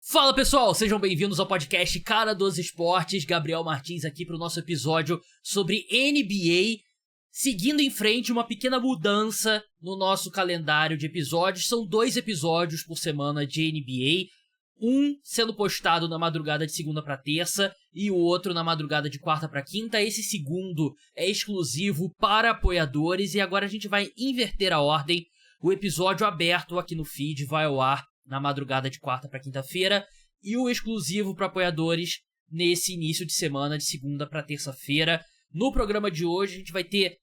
Fala pessoal, sejam bem-vindos ao podcast Cara dos Esportes. Gabriel Martins aqui para o nosso episódio sobre NBA. Seguindo em frente, uma pequena mudança no nosso calendário de episódios. São 2 episódios por semana de NBA. Um sendo postado na madrugada de segunda para terça e o outro na madrugada de quarta para quinta. Esse segundo é exclusivo para apoiadores e agora a gente vai inverter a ordem. O episódio aberto aqui no feed vai ao ar na madrugada de quarta para quinta-feira, e o exclusivo para apoiadores nesse início de semana, de segunda para terça-feira. No programa de hoje a gente vai ter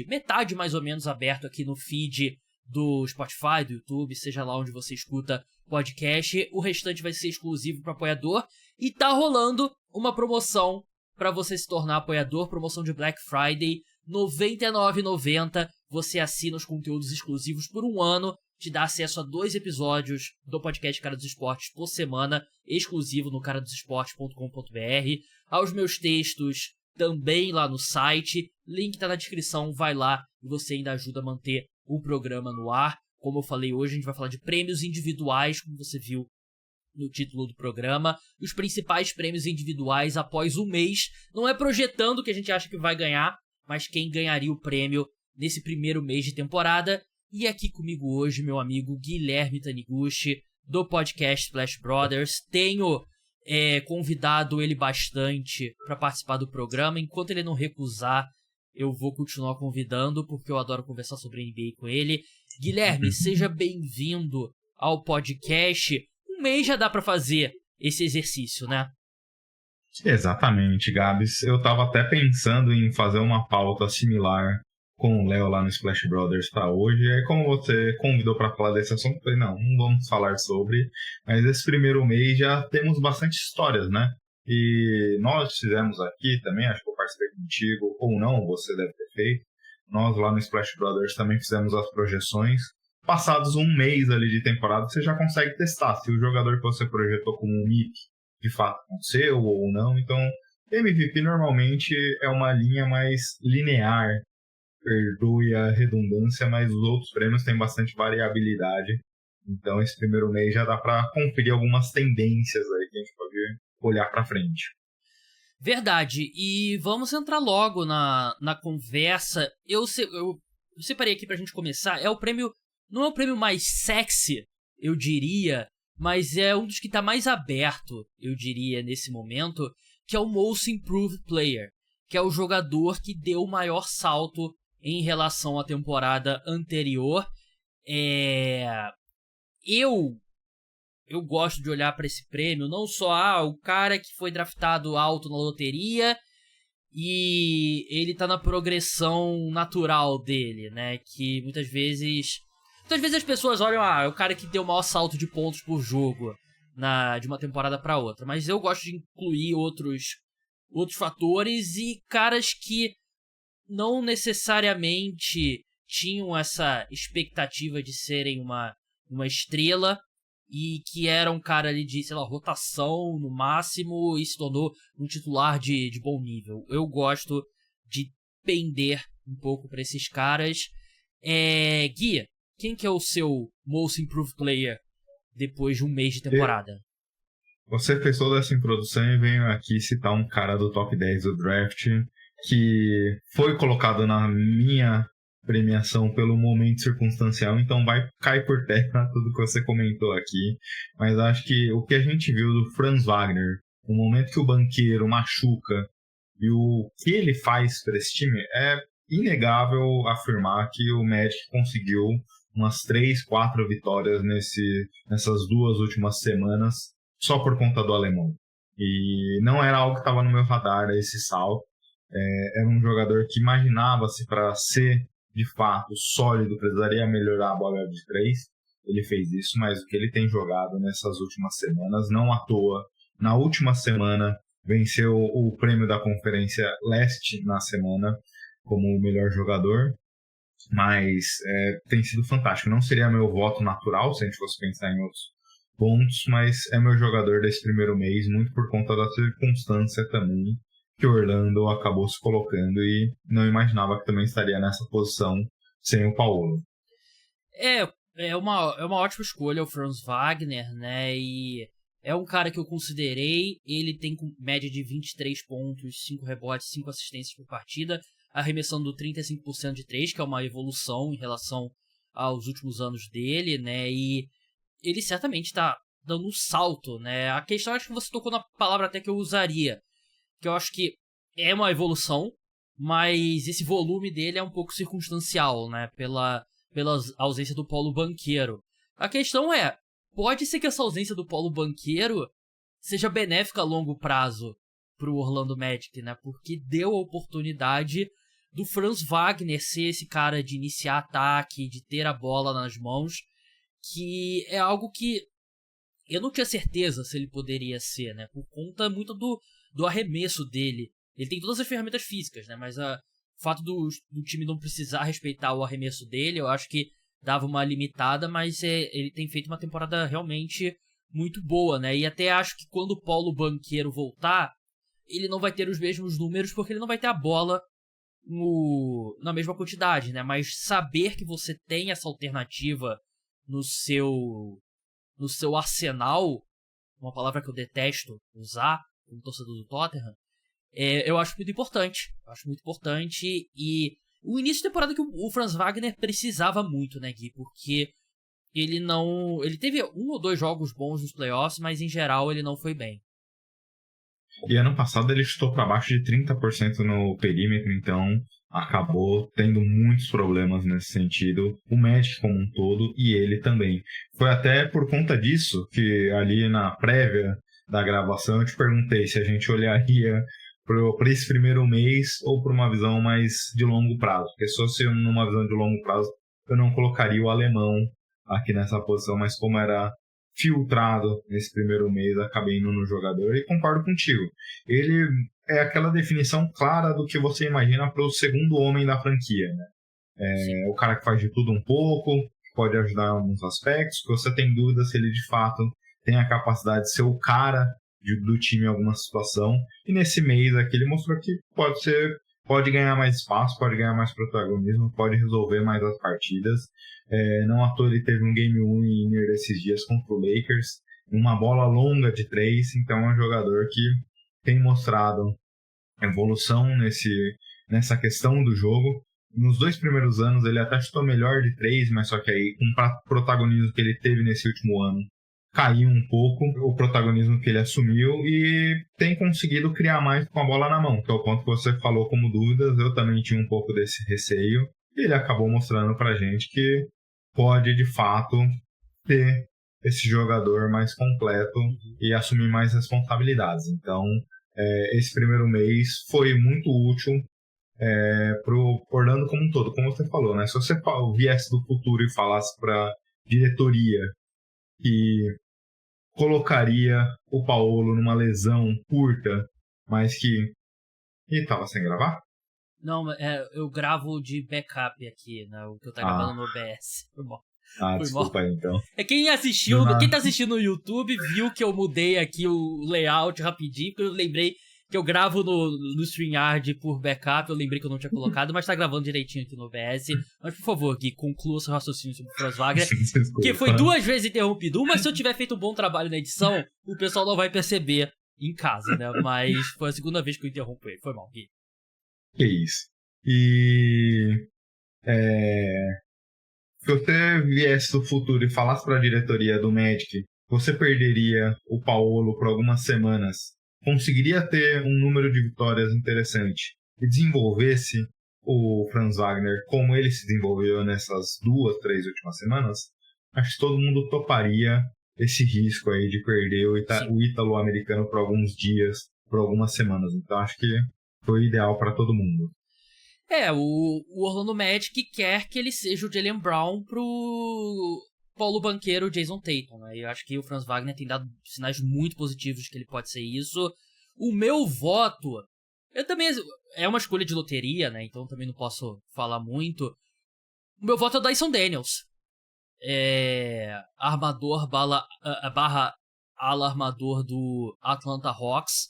metade mais ou menos aberto aqui no feed do Spotify, do YouTube, seja lá onde você escuta podcast. O restante vai ser exclusivo para apoiador, e tá rolando uma promoção para você se tornar apoiador, promoção de Black Friday, R$ 99,90. Você assina os conteúdos exclusivos por um ano, te dá acesso a 2 episódios do podcast Cara dos Esportes por semana, exclusivo no caradosesportes.com.br, aos meus textos também lá no site, link tá na descrição, vai lá e você ainda ajuda a manter o programa no ar. Como eu falei hoje, a gente vai falar de prêmios individuais, como você viu no título do programa, os principais prêmios individuais após um mês, não é projetando o que a gente acha que vai ganhar, mas quem ganharia o prêmio nesse primeiro mês de temporada. E aqui comigo hoje, meu amigo Guilherme Taniguchi, do podcast Splash Brothers. Tenho convidado ele bastante para participar do programa. Enquanto ele não recusar, eu vou continuar convidando, porque eu adoro conversar sobre NBA com ele. Guilherme, seja bem-vindo ao podcast. Um mês já dá para fazer esse exercício, né? Exatamente, Gabs. Eu tava até pensando em fazer uma pauta similar com o Léo lá no Splash Brothers para hoje. E aí, como você convidou para falar desse assunto, eu falei, não vamos falar sobre. Mas esse primeiro mês já temos bastante histórias, né? E nós fizemos aqui também, acho que eu participei contigo, ou não, você deve ter feito. Nós lá no Splash Brothers também fizemos as projeções. Passados um mês ali de temporada, você já consegue testar se o jogador que você projetou como um MIP de fato aconteceu ou não. Então, MVP normalmente é uma linha mais linear, perdoe a redundância, mas os outros prêmios têm bastante variabilidade. Então, esse primeiro mês já dá para conferir algumas tendências aí que a gente pode olhar para frente. Verdade. E vamos entrar logo na conversa. Eu separei aqui pra gente começar. Não é o prêmio mais sexy, eu diria, mas é um dos que tá mais aberto, eu diria, nesse momento, que é o Most Improved Player, que é o jogador que deu o maior salto em relação à temporada anterior. Eu gosto de olhar para esse prêmio, não só o cara que foi draftado alto na loteria e ele tá na progressão natural dele, né? Que muitas vezes as pessoas olham, é o cara que deu o maior salto de pontos por jogo de uma temporada para outra. Mas eu gosto de incluir outros fatores e caras que não necessariamente tinham essa expectativa de serem uma estrela e que era um cara ali de, sei lá, rotação no máximo e se tornou um titular de bom nível. Eu gosto de pender um pouco para esses caras. Gui, quem que é o seu Most Improved Player depois de um mês de temporada? Você fez toda essa introdução e venho aqui citar um cara do top 10 do draft que foi colocado na minha premiação pelo momento circunstancial, então vai cair por terra tudo que você comentou aqui. Mas acho que o que a gente viu do Franz Wagner, o momento que o banqueiro machuca e o que ele faz para esse time, é inegável afirmar que o Magic conseguiu umas 3, 4 vitórias nessas 2 últimas semanas só por conta do alemão. E não era algo que estava no meu radar, esse salto. Era um jogador que imaginava-se para ser de fato sólido, precisaria melhorar a bola de 3. Ele fez isso, mas o que ele tem jogado nessas últimas semanas, não à toa, na última semana venceu o prêmio da Conferência Leste na semana como o melhor jogador, mas tem sido fantástico. Não seria meu voto natural se a gente fosse pensar em outros pontos, mas é meu jogador desse primeiro mês, muito por conta da circunstância também que o Orlando acabou se colocando e não imaginava que também estaria nessa posição sem o Paulo. É uma ótima escolha o Franz Wagner, né? E é um cara que eu considerei, ele tem média de 23 pontos, 5 rebotes, 5 assistências por partida, arremessando 35% de 3, que é uma evolução em relação aos últimos anos dele, né, e ele certamente tá dando um salto, né, a questão, acho que você tocou na palavra até que eu usaria, que eu acho que é uma evolução, mas esse volume dele é um pouco circunstancial, né, pela ausência do Paulo Banchero. A questão é, pode ser que essa ausência do Paulo Banchero seja benéfica a longo prazo pro Orlando Magic, né? Porque deu a oportunidade do Franz Wagner ser esse cara de iniciar ataque, de ter a bola nas mãos, que é algo que eu não tinha certeza se ele poderia ser, né? Por conta muito do arremesso dele. Ele tem todas as ferramentas físicas, né? Mas o fato do time não precisar respeitar o arremesso dele, eu acho que dava uma limitada, mas ele tem feito uma temporada realmente muito boa, né? E até acho que quando o Paulo Banchero voltar, ele não vai ter os mesmos números, porque ele não vai ter a bola na mesma quantidade, né? Mas saber que você tem essa alternativa no seu arsenal, uma palavra que eu detesto usar como torcedor do Tottenham, eu acho muito importante. E o início de temporada que o Franz Wagner precisava muito, né, Gui? Porque ele teve 1 ou 2 jogos bons nos playoffs, mas em geral ele não foi bem. E ano passado ele chutou para baixo de 30% no perímetro, então acabou tendo muitos problemas nesse sentido, o Magic como um todo e ele também. Foi até por conta disso que ali na prévia da gravação eu te perguntei se a gente olharia para esse primeiro mês ou para uma visão mais de longo prazo, porque se fosse numa visão de longo prazo eu não colocaria o alemão aqui nessa posição, mas como era filtrado nesse primeiro mês, acabei indo no jogador e concordo contigo. Ele é aquela definição clara do que você imagina para o segundo homem da franquia, né? O cara que faz de tudo um pouco, que pode ajudar em alguns aspectos, que você tem dúvida se ele de fato tem a capacidade de ser o cara do time em alguma situação. E nesse mês aqui ele mostrou que pode ganhar mais espaço, pode ganhar mais protagonismo, pode resolver mais as partidas. Não à toa ele teve um game winner esses dias contra o Lakers, uma bola longa de 3, então é um jogador que tem mostrado evolução nessa questão do jogo. Nos 2 primeiros anos ele até chutou melhor de 3, mas só que aí com o protagonismo que ele teve nesse último ano, caiu um pouco o protagonismo que ele assumiu e tem conseguido criar mais com a bola na mão, que é o ponto que você falou como dúvidas. Eu também tinha um pouco desse receio e ele acabou mostrando pra gente que pode de fato ter esse jogador mais completo e assumir mais responsabilidades. Então esse primeiro mês foi muito útil pro Orlando como um todo, como você falou, né? Se você viesse do futuro e falasse pra diretoria que colocaria o Paolo numa lesão curta, mas que... Ih, tava sem gravar? Não, eu gravo de backup aqui, né? O que eu tô gravando no OBS. Foi bom. Desculpa aí, então. Quem tá assistindo no YouTube viu que eu mudei aqui o layout rapidinho, porque eu lembrei que eu gravo no StreamYard por backup, eu lembrei que eu não tinha colocado, mas tá gravando direitinho aqui no OBS. Mas, por favor, Gui, conclua seu raciocínio sobre o Franz Wagner, que foi 2 vezes interrompido. Mas se eu tiver feito um bom trabalho na edição, o pessoal não vai perceber em casa, né? Mas foi a segunda vez que eu interrompo ele. Foi mal, Gui. Que isso. E... se você viesse do futuro e falasse pra diretoria do Magic, você perderia o Paolo por algumas semanas, conseguiria ter um número de vitórias interessante e desenvolvesse o Franz Wagner como ele se desenvolveu nessas 2, 3 últimas semanas, acho que todo mundo toparia esse risco aí de perder o ítalo-americano por alguns dias, por algumas semanas. Então acho que foi ideal para todo mundo. O Orlando Magic quer que ele seja o Jaylen Brown pro Paulo Banchero, Jason Tatum, né? Eu acho que o Franz Wagner tem dado sinais muito positivos de que ele pode ser isso. O meu voto, é uma escolha de loteria, né? Então também não posso falar muito. O meu voto é o Dyson Daniels. Armador barra ala armador do Atlanta Hawks,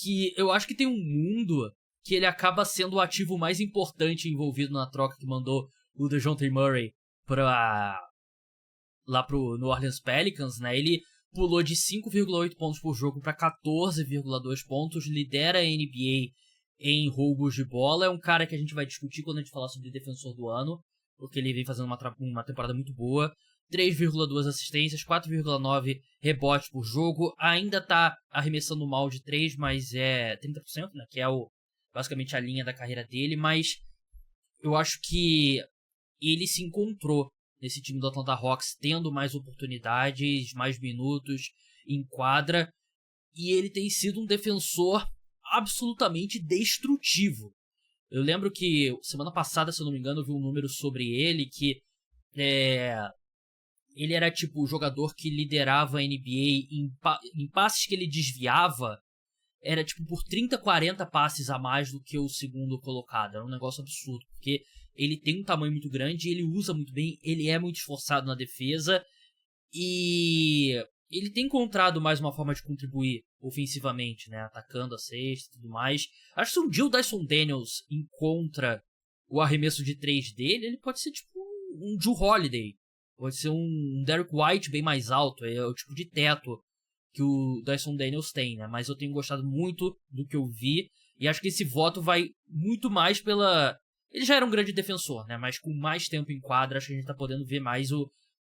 que eu acho que tem um mundo que ele acaba sendo o ativo mais importante envolvido na troca que mandou o DeJounte Murray lá pro New Orleans Pelicans, né? Ele pulou de 5,8 pontos por jogo para 14,2 pontos, lidera a NBA em roubos de bola. É um cara que a gente vai discutir quando a gente falar sobre defensor do ano, porque ele vem fazendo uma temporada muito boa. 3,2 assistências, 4,9 rebotes por jogo. Ainda tá arremessando mal de 3, mas é 30%, né? Que é basicamente a linha da carreira dele. Mas eu acho que ele se encontrou nesse time do Atlanta Hawks, tendo mais oportunidades, mais minutos em quadra. E ele tem sido um defensor absolutamente destrutivo. Eu lembro que semana passada, se eu não me engano, eu vi um número sobre ele que ele era tipo o jogador que liderava a NBA em passes que ele desviava. Era tipo por 30, 40 passes a mais do que o segundo colocado. Era um negócio absurdo, porque ele tem um tamanho muito grande, ele usa muito bem, ele é muito esforçado na defesa e ele tem encontrado mais uma forma de contribuir ofensivamente, né? Atacando a cesta e tudo mais. Acho que se um dia o Dyson Daniels encontra o arremesso de 3 dele, ele pode ser tipo um Jrue Holiday. Pode ser um Derrick White bem mais alto. É o tipo de teto que o Dyson Daniels tem, né? Mas eu tenho gostado muito do que eu vi. E acho que esse voto vai muito mais pela... Ele já era um grande defensor, né? Mas com mais tempo em quadra, acho que a gente tá podendo ver mais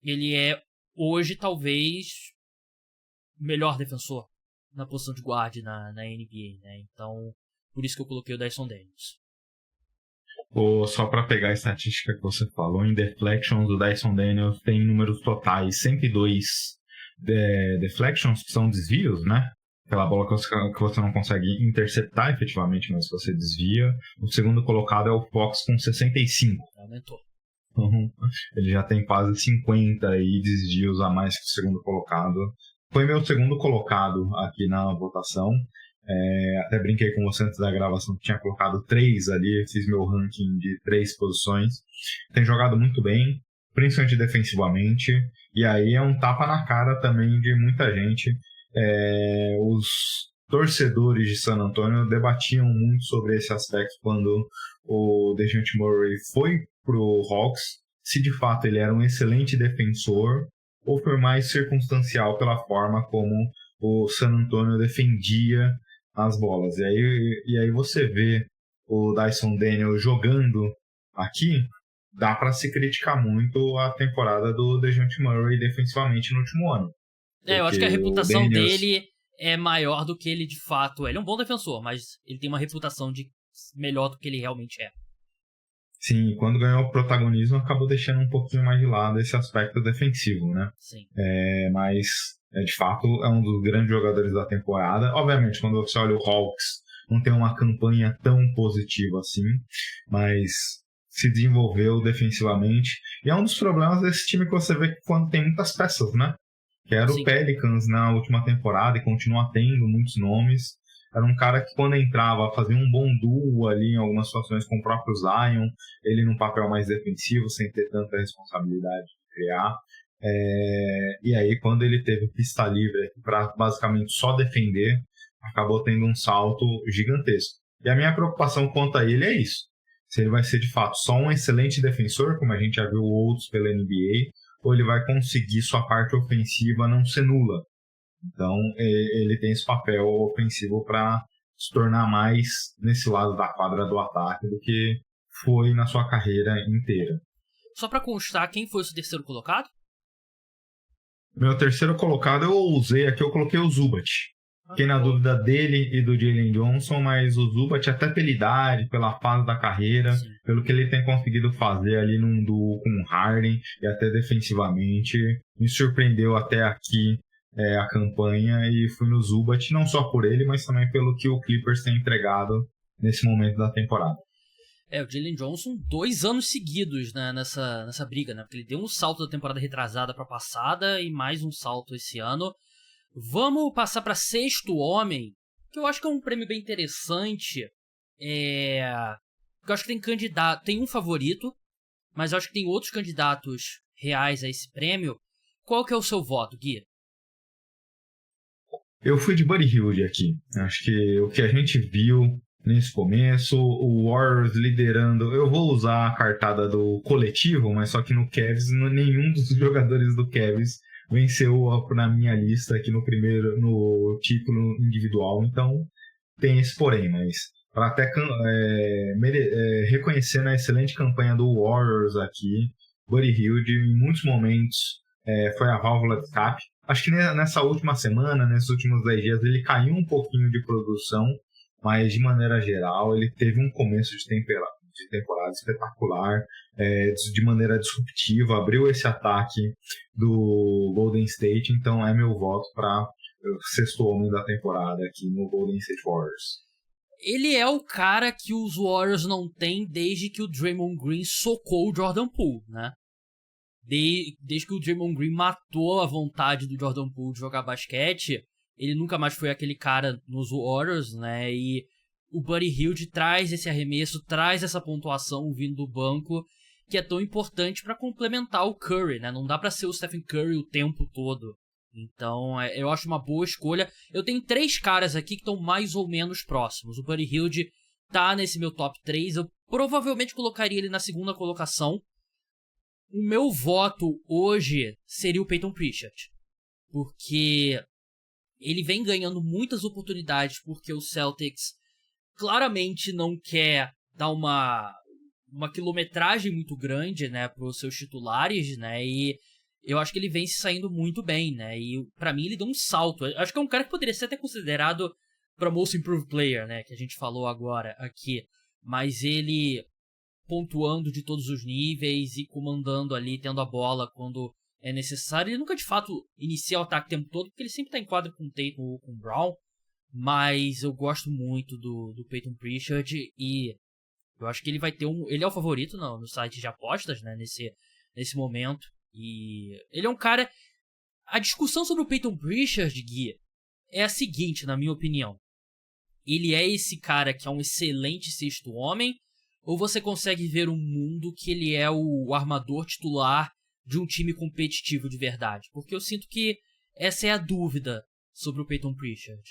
Ele é, hoje, talvez, o melhor defensor na posição de guarda na NBA, né? Então, por isso que eu coloquei o Dyson Daniels. Só para pegar a estatística que você falou, em deflections, o Dyson Daniels tem números totais 102 deflections, que são desvios, né? Aquela bola que você não consegue interceptar efetivamente, mas você desvia. O segundo colocado é o Fox com 65. Aumentou. Uhum. Ele já tem quase 50 aí desvios a mais que o segundo colocado. Foi meu segundo colocado aqui na votação. Até brinquei com você antes da gravação que tinha colocado 3 ali, fiz meu ranking de 3 posições. Tem jogado muito bem, principalmente defensivamente, e aí é um tapa na cara também de muita gente. Os torcedores de San Antonio debatiam muito sobre esse aspecto quando o DeJounte Murray foi pro Hawks, se de fato ele era um excelente defensor ou foi mais circunstancial pela forma como o San Antonio defendia as bolas. E aí você vê o Dyson Daniels jogando aqui, dá para se criticar muito a temporada do DeJounte Murray defensivamente no último ano. Eu acho que a reputação dele é maior do que ele de fato é. Ele é um bom defensor, mas ele tem uma reputação de melhor do que ele realmente é. Sim, quando ganhou o protagonismo, acabou deixando um pouquinho mais de lado esse aspecto defensivo, né? Sim. Mas, de fato, é um dos grandes jogadores da temporada. Obviamente, quando você olha o Hawks, não tem uma campanha tão positiva assim, mas se desenvolveu defensivamente. E é um dos problemas desse time que você vê quando tem muitas peças, né? Que era o Pelicans na última temporada e continua tendo muitos nomes. Era um cara que quando entrava fazia um bom duo ali em algumas situações com o próprio Zion, ele num papel mais defensivo, sem ter tanta responsabilidade de criar. E aí quando ele teve pista livre para basicamente só defender, acabou tendo um salto gigantesco. E a minha preocupação quanto a ele é isso. Se ele vai ser de fato só um excelente defensor, como a gente já viu outros pela NBA, ou ele vai conseguir sua parte ofensiva não ser nula. Então, ele tem esse papel ofensivo para se tornar mais nesse lado da quadra do ataque do que foi na sua carreira inteira. Só para constar, quem foi o seu terceiro colocado? Meu terceiro colocado eu usei aqui, eu coloquei o Zubac. Fiquei na dúvida dele e do Jalen Johnson, mas o Zubac, até pela idade, pela fase da carreira, sim, pelo que ele tem conseguido fazer ali num duo com o Harden e até defensivamente, me surpreendeu até aqui a campanha e fui no Zubac, não só por ele, mas também pelo que o Clippers tem entregado nesse momento da temporada. O Jalen Johnson 2 anos seguidos, né, nessa briga, né? Porque ele deu um salto da temporada retrasada para passada e mais um salto esse ano. Vamos passar para sexto homem, que eu acho que é um prêmio bem interessante. Eu acho que tem candidato, tem um favorito, mas eu acho que tem outros candidatos reais a esse prêmio. Qual que é o seu voto, Gui? Eu fui de Buddy Hield aqui. Acho que o que a gente viu nesse começo, o Warriors liderando, eu vou usar a cartada do coletivo, mas só que no Cavs, nenhum dos jogadores do Cavs venceu na minha lista aqui no título individual, então tem esse porém, mas para até reconhecendo a excelente campanha do Warriors aqui, Buddy Hield em muitos momentos foi a válvula de escape. Acho que nessa última semana, nesses últimos 10 dias, ele caiu um pouquinho de produção, mas de maneira geral ele teve um começo de temporada espetacular, de maneira disruptiva, abriu esse ataque do Golden State, então é meu voto para o sexto homem da temporada aqui no Golden State Warriors. Ele é o cara que os Warriors não têm desde que o Draymond Green socou o Jordan Poole, né? Desde que o Draymond Green matou a vontade do Jordan Poole de jogar basquete, ele nunca mais foi aquele cara nos Warriors, né? E o Buddy Hield traz esse arremesso, traz essa pontuação vindo do banco, que é tão importante para complementar o Curry, né? Não dá para ser o Stephen Curry o tempo todo. Então, eu acho uma boa escolha. Eu tenho 3 caras aqui que estão mais ou menos próximos. O Buddy Hield tá nesse meu top 3. Eu provavelmente colocaria ele na segunda colocação. O meu voto hoje seria o Peyton Pritchard. Porque ele vem ganhando muitas oportunidades, porque o Celtics claramente não quer dar uma quilometragem muito grande, né, para os seus titulares, né, e eu acho que ele vem se saindo muito bem, né, e pra mim ele deu um salto. Eu acho que é um cara que poderia ser até considerado para Most Improved Player, né, que a gente falou agora aqui, mas ele pontuando de todos os níveis e comandando ali, tendo a bola quando é necessário. Ele nunca de fato inicia o ataque o tempo todo, porque ele sempre tá em quadra com o Tatum ou com o Brown, mas eu gosto muito do Peyton Pritchard e eu acho que ele vai ter ele é o favorito no site de apostas, né, nesse momento, e ele é um cara... A discussão sobre o Peyton Pritchard, Gui, é a seguinte, na minha opinião. Ele é esse cara que é um excelente sexto homem, ou você consegue ver um mundo que ele é o armador titular de um time competitivo de verdade? Porque eu sinto que essa é a dúvida sobre o Peyton Pritchard.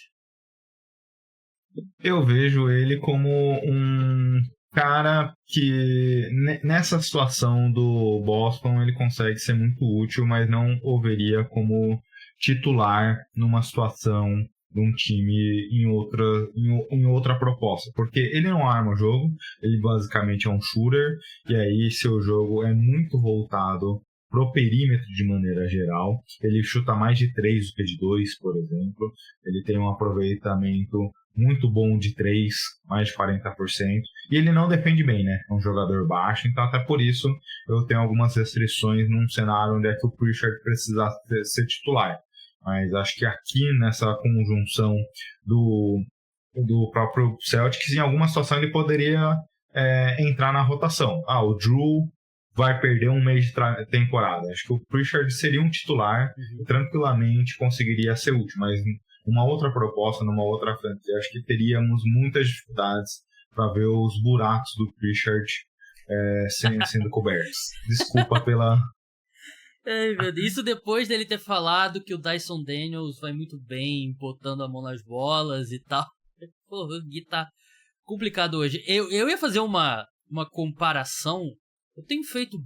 Eu vejo ele como um cara que nessa situação do Boston ele consegue ser muito útil, mas não o veria como titular numa situação de um time em outra proposta, porque ele não arma o jogo, ele basicamente é um shooter, e aí seu jogo é muito voltado pro perímetro de maneira geral. Ele chuta mais de 3 do que de 2, por exemplo. Ele tem um aproveitamento muito bom de 3, mais de 40%. E ele não defende bem, né? É um jogador baixo, então até por isso eu tenho algumas restrições num cenário onde é que o Pritchard precisasse ser titular. Mas acho que aqui nessa conjunção do próprio Celtics, em alguma situação ele poderia entrar na rotação. O Drew vai perder um mês de temporada. Acho que o Pritchard seria um titular e tranquilamente conseguiria ser útil, mas uma outra proposta, numa outra franquia, acho que teríamos muitas dificuldades para ver os buracos do Pritchard sendo cobertos. Desculpa pela... Ai, meu Deus. Isso depois dele ter falado que o Dyson Daniels vai muito bem, botando a mão nas bolas e tal. Porra, o Gui tá complicado hoje. Eu ia fazer uma comparação. Eu tenho feito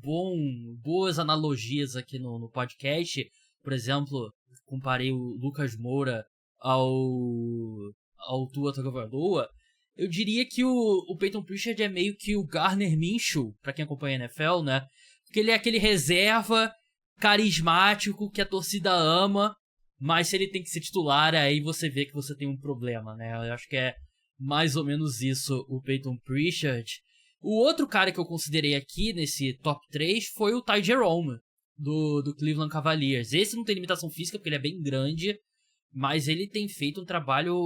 boas analogias aqui no podcast. Por exemplo, comparei o Lucas Moura ao Tua Tagovailoa. Eu diria que o Peyton Pritchard é meio que o Gardner Minshew, pra quem acompanha a NFL, né? Porque ele é aquele reserva carismático que a torcida ama, mas se ele tem que ser titular, aí você vê que você tem um problema, né? Eu acho que é mais ou menos isso o Peyton Pritchard. O outro cara que eu considerei aqui nesse top 3 foi o Ty Jerome, do Cleveland Cavaliers. Esse não tem limitação física, porque ele é bem grande, mas ele tem feito um trabalho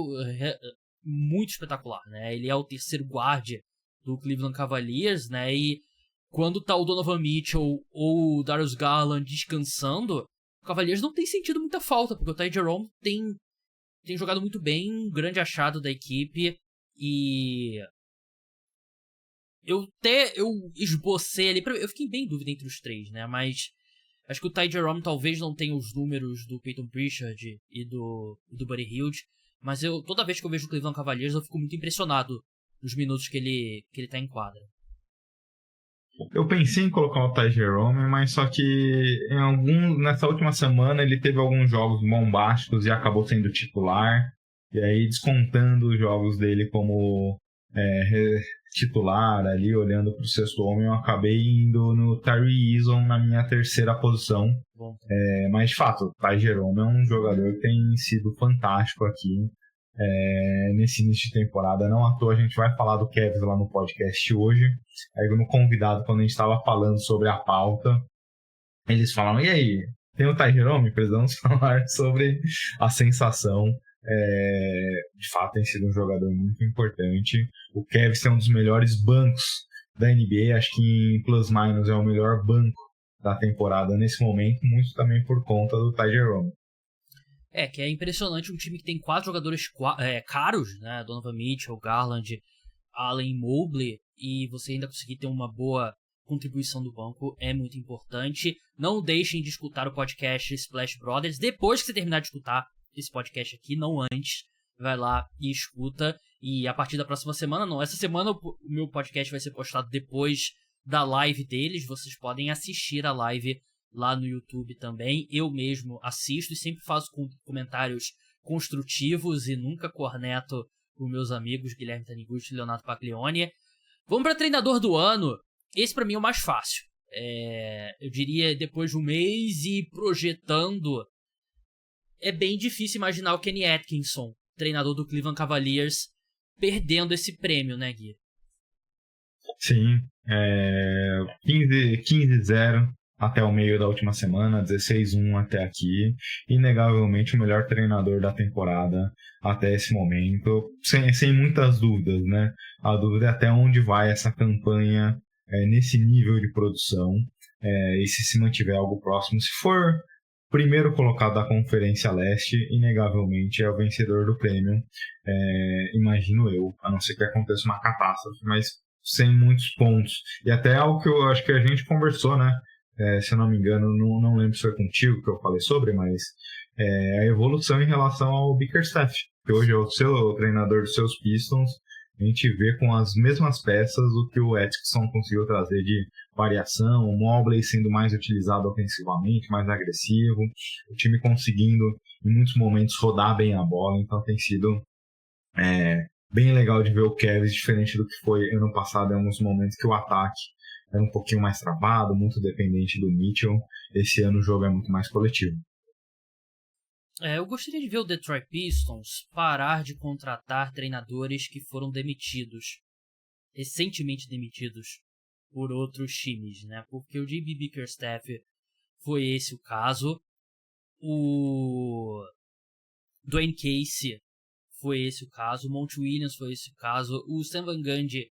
muito espetacular, né? Ele é o terceiro guarda do Cleveland Cavaliers, né? E quando tá o Donovan Mitchell ou o Darius Garland descansando, o Cavaliers não tem sentido muita falta, porque o Ty Jerome tem jogado muito bem, um grande achado da equipe, e eu esbocei ali, eu fiquei bem em dúvida entre os 3, né, mas acho que o Ty Jerome talvez não tenha os números do Peyton Pritchard e do Buddy Hield, mas toda vez que eu vejo o Cleveland Cavaliers eu fico muito impressionado nos minutos que ele tá em quadra. Eu pensei em colocar o Ty Jerome, mas só que nessa última semana ele teve alguns jogos bombásticos e acabou sendo titular. E aí, descontando os jogos dele como titular ali, olhando para o sexto homem, eu acabei indo no Tyree Eason na minha terceira posição. Mas, de fato, o Ty Jerome é um jogador que tem sido fantástico aqui nesse início de temporada. Não à toa a gente vai falar do Cavs lá no podcast hoje. Aí no convidado, quando a gente estava falando sobre a pauta, eles falaram, e aí, tem o Ty Jerome? Precisamos falar sobre a sensação. De fato tem sido um jogador muito importante. O Cavs tem um dos melhores bancos da NBA, acho que em plus minus é o melhor banco da temporada nesse momento, muito também por conta do Ty Jerome. Que é impressionante um time que tem 4 jogadores caros, né? Donovan Mitchell, Garland, Allen e Mobley, e você ainda conseguir ter uma boa contribuição do banco é muito importante. Não deixem de escutar o podcast Splash Brothers depois que você terminar de escutar esse podcast aqui, não antes. Vai lá e escuta. E a partir da próxima semana, não, essa semana o meu podcast vai ser postado depois da live deles. Vocês podem assistir a live lá no YouTube também. Eu mesmo assisto e sempre faço comentários construtivos e nunca corneto os meus amigos Guilherme Taniguchi e Leonardo Paglione. Vamos para treinador do ano. Esse para mim é o mais fácil. Eu diria, depois de um mês e projetando, é bem difícil imaginar o Kenny Atkinson, treinador do Cleveland Cavaliers, perdendo esse prêmio, né, Gui? Sim, 15-0 até o meio da última semana, 16-1 até aqui. Inegavelmente o melhor treinador da temporada até esse momento, sem muitas dúvidas, né? A dúvida é até onde vai essa campanha nesse nível de produção, e se mantiver algo próximo. Se for primeiro colocado da Conferência Leste, inegavelmente é o vencedor do prêmio, imagino eu, a não ser que aconteça uma catástrofe, mas sem muitos pontos. E até algo que eu acho que a gente conversou, né? Se eu não me engano, não lembro se foi contigo que eu falei sobre, mas a evolução em relação ao Bickerstaff, que hoje é o seu treinador dos seus Pistons. A gente vê com as mesmas peças o que o Atkinson conseguiu trazer de variação, o Mobley sendo mais utilizado ofensivamente, mais agressivo, o time conseguindo em muitos momentos rodar bem a bola, então tem sido bem legal de ver o Cavs, diferente do que foi ano passado, em alguns momentos que o ataque era um pouquinho mais travado, muito dependente do Mitchell. Esse ano o jogo é muito mais coletivo. Eu gostaria de ver o Detroit Pistons parar de contratar treinadores que foram demitidos, recentemente demitidos por outros times, né? Porque o J.B. Bickerstaff foi esse o caso, o Dwayne Casey foi esse o caso, o Monty Williams foi esse o caso, o Stan Van Gundy,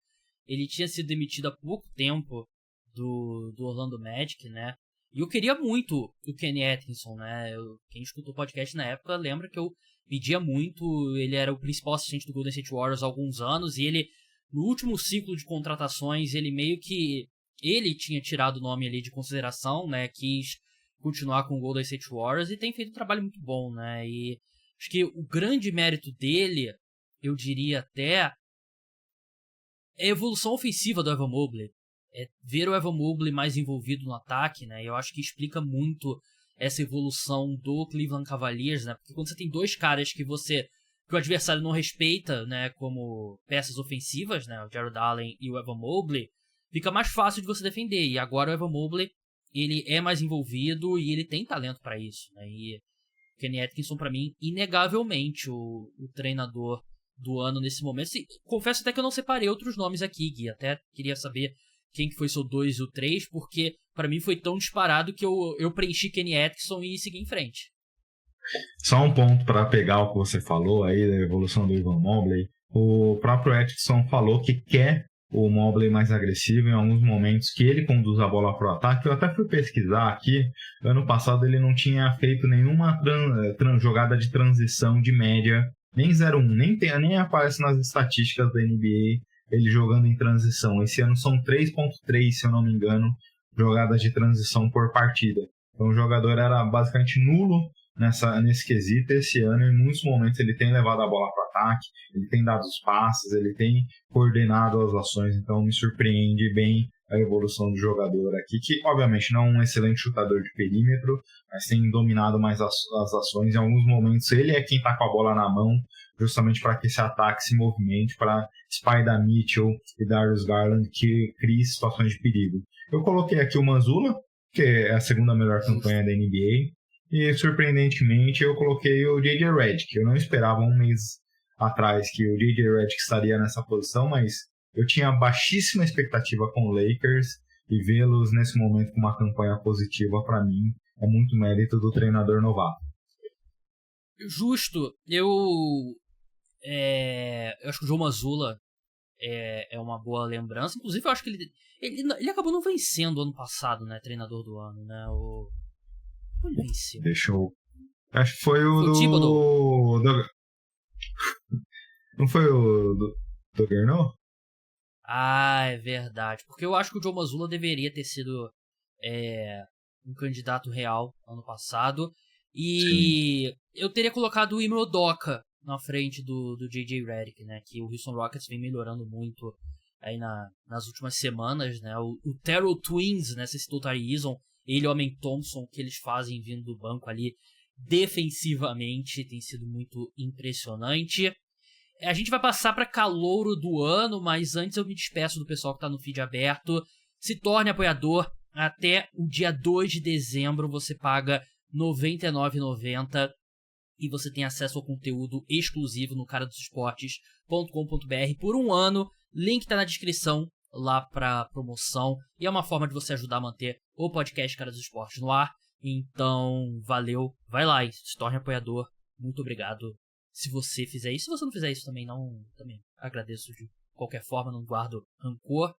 ele tinha sido demitido há pouco tempo do Orlando Magic, né? E eu queria muito o Kenny Atkinson, né? Quem escutou o podcast na época lembra que eu pedia muito. Ele era o principal assistente do Golden State Warriors há alguns anos. E ele, no último ciclo de contratações, ele meio que... Ele tinha tirado o nome ali de consideração, né? Quis continuar com o Golden State Warriors e tem feito um trabalho muito bom, né? E acho que o grande mérito dele, eu diria até, é a evolução ofensiva do Evan Mobley. Ver o Evan Mobley mais envolvido no ataque, né? Eu acho que explica muito essa evolução do Cleveland Cavaliers, né? Porque quando você tem dois caras que o adversário não respeita, né, como peças ofensivas, né, o Jared Allen e o Evan Mobley, fica mais fácil de você defender. E agora o Evan Mobley, ele é mais envolvido e ele tem talento para isso, né? E o Kenny Atkinson, para mim, inegavelmente o treinador do ano nesse momento. Confesso até que eu não separei outros nomes aqui, Gui. Até queria saber quem que foi seu 2 e o 3, porque para mim foi tão disparado que eu preenchi Kenny Atkinson e segui em frente. Só um ponto para pegar o que você falou aí da evolução do Evan Mobley. O próprio Atkinson falou que quer o Mobley mais agressivo em alguns momentos, que ele conduz a bola para o ataque. Eu até fui pesquisar aqui, ano passado ele não tinha feito nenhuma jogada de transição de média, nem 0-1, nem aparece nas estatísticas da NBA ele jogando em transição. Esse ano são 3.3, se eu não me engano, jogadas de transição por partida. Então o jogador era basicamente nulo nesse quesito. Esse ano, em muitos momentos, ele tem levado a bola para o ataque, ele tem dado os passes, ele tem coordenado as ações, então me surpreende bem a evolução do jogador aqui, que obviamente não é um excelente chutador de perímetro, mas tem dominado mais as ações. Em alguns momentos ele é quem está com a bola na mão, justamente para que esse ataque se movimente, para Spider Mitchell e Darius Garland que crie situações de perigo. Eu coloquei aqui o Mazzulla, que é a segunda melhor campanha da NBA, e surpreendentemente eu coloquei o J.J. Redick. Eu não esperava um mês atrás que o J.J. Redick estaria nessa posição, mas eu tinha baixíssima expectativa com o Lakers e vê-los nesse momento com uma campanha positiva, para mim, é muito mérito do treinador novato. Justo. Eu acho que o Joe Mazzulla é uma boa lembrança. Inclusive, eu acho que ele acabou não vencendo ano passado, né? Treinador do ano, né? Ele venceu. Deixa eu... Acho que foi o Thibodeau. Não foi o do Garneau? Ah, é verdade. Porque eu acho que o Joe Mazzulla deveria ter sido um candidato real ano passado. E sim, eu teria colocado o Ime Udoka na frente do J.J. Redick, né? Que o Houston Rockets vem melhorando muito aí nas últimas semanas, né? O Terrell Twins, né? Você citou o Tari Eason, ele e o Amen Thompson, que eles fazem vindo do banco ali defensivamente, tem sido muito impressionante. A gente vai passar para calouro do ano, mas antes eu me despeço do pessoal que tá no feed aberto. Se torne apoiador. Até o dia 2 de dezembro você paga R$ 99,90 e você tem acesso ao conteúdo exclusivo no caradosesportes.com.br por um ano. Link tá na descrição lá pra promoção. E é uma forma de você ajudar a manter o podcast Cara dos Esportes no ar. Então, valeu. Vai lá e se torne apoiador. Muito obrigado se você fizer isso. Se você não fizer isso também, também agradeço de qualquer forma, não guardo rancor.